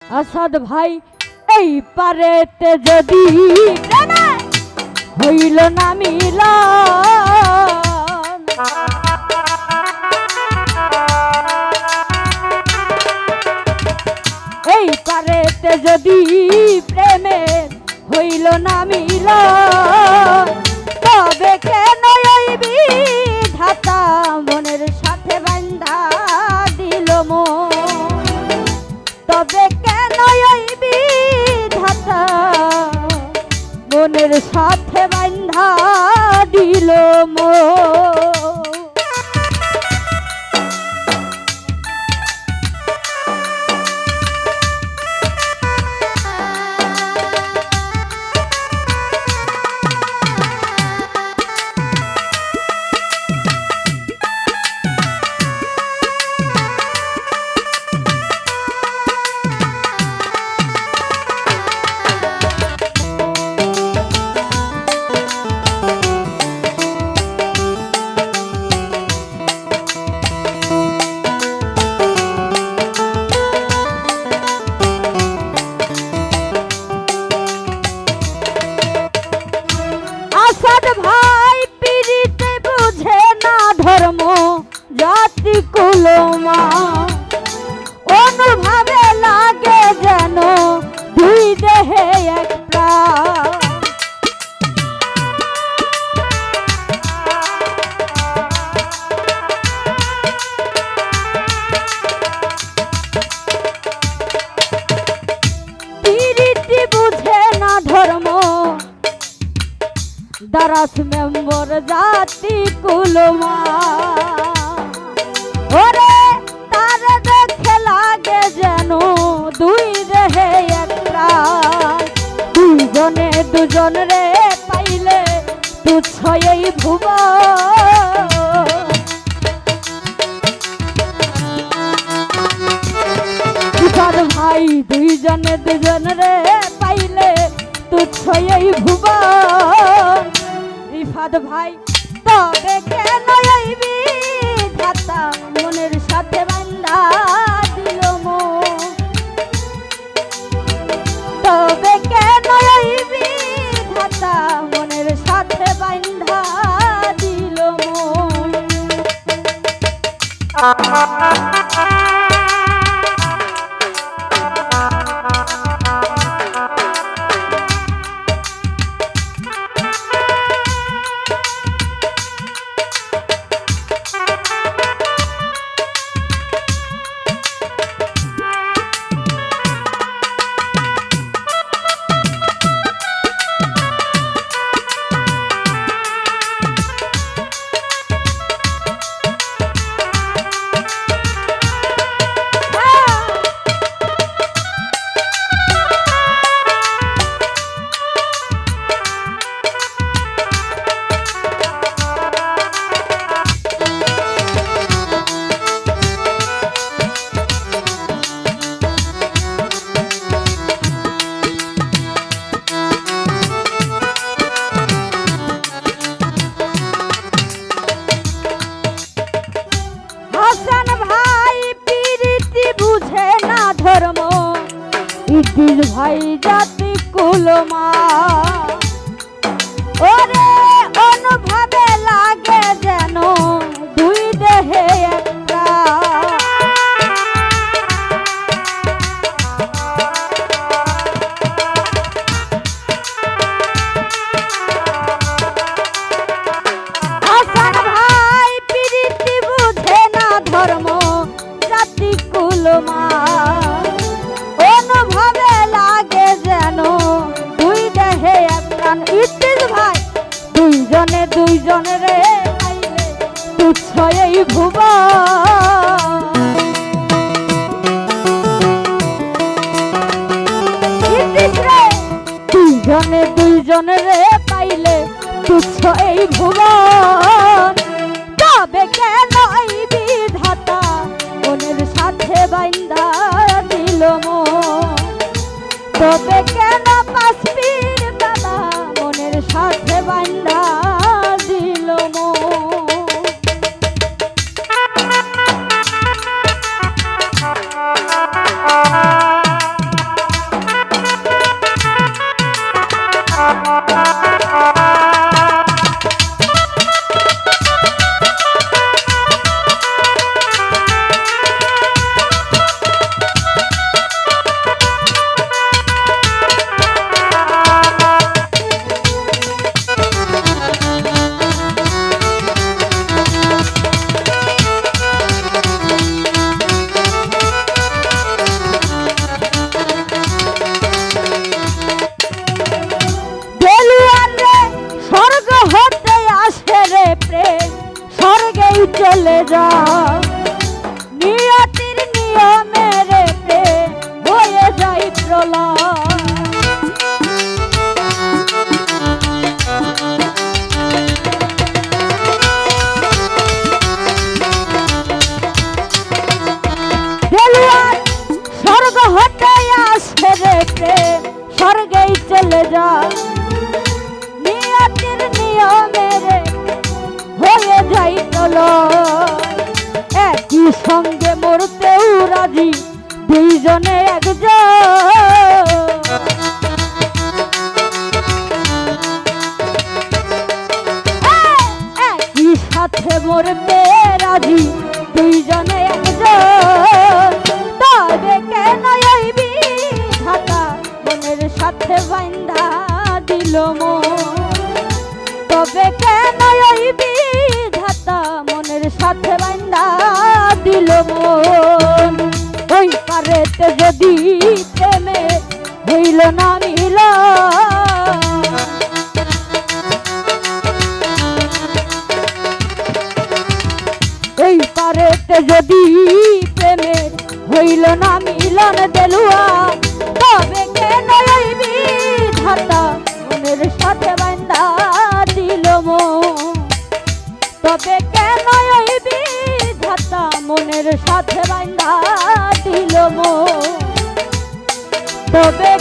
আসাদ ভাই এই পারেতে যদি হইল না মিলন, এই পারেতে যদি প্রেমের হইল না মিলন, তবে কেন ওই বিধাতা মনের সাথে বান্ধা দিল মন, তবে কেন ওই বিধাতা মনের সাথে বান্ধা দিল মন। জাতি কুলমা অনুভাবে লাগে যেন দুই দেহে এক প্রাণ, প্রীতি বুঝে না ধর্ম দারাস মেম্বর জাতি কুলমা, ওরে তার দেখে লাগে যেন দুই দেহে এক প্রাণ, দুইজনে দুজন রে পাইলে তুচ্ছ এই ভুবন, ভাই দুইজনে দুজন রে পাইলে তুচ্ছ এই ভুবন, রিফাত ভাই তবে কেন এই বিধাতা মনের সাথে বান্ধা দিল মন, তবে কেন এই বিধাতা মনের সাথে বান্ধা দিল মন। ইদ্রিস ভাই জাতি কুলমা, ওরে অনুভাবে লাগে যেন দুই দেহে এক প্রাণ, হাসান ভাই প্রীতি বুঝে না ধর্ম জাতি কুলমা, অনুভাবে লাগে যেন দুই দেহে এক প্রাণ, ইদ্রিস ভাই দুইজনে দুইজনে রে পাইলে তুচ্ছ এই ভুবন, ইদ্রিস রে দুইজনে দুইজনে রে পাইলে তুচ্ছ এই ভুবন, তবে কেন এই বিধাতা মনের সাথে বান্ধা দিল মন, তবে কেন পাশবির দাদা মনের সাথে বান্ধা দিল মন। স্বর্গ হতে আসে রে প্রেম স্বর্গেই চলে যায় নিয়তির নিয়মে রে হয়ে যাই প্রলয় একই সঙ্গে মরতেও রাজি দুইজনে একজন একই সাথে মরতে রাজি দুইজনে একজন তবে কেন ওই বিধাতা মনের সাথে বাইন্ধা দিল মন তবে কেন ওই বিধাতা মনের সাথে বাইন্ধা দিল মন ওই পারেতে যদি প্রেমে হইল না মিল এই পারেতে যদি প্রেমে হইল না মিলন দেলুয়া তবে কেন এই বিধাতা মনের সাথে বান্ধা দিল মন তবে কেন এই বিধাতা মনের সাথে বান্ধা দিল মন তবে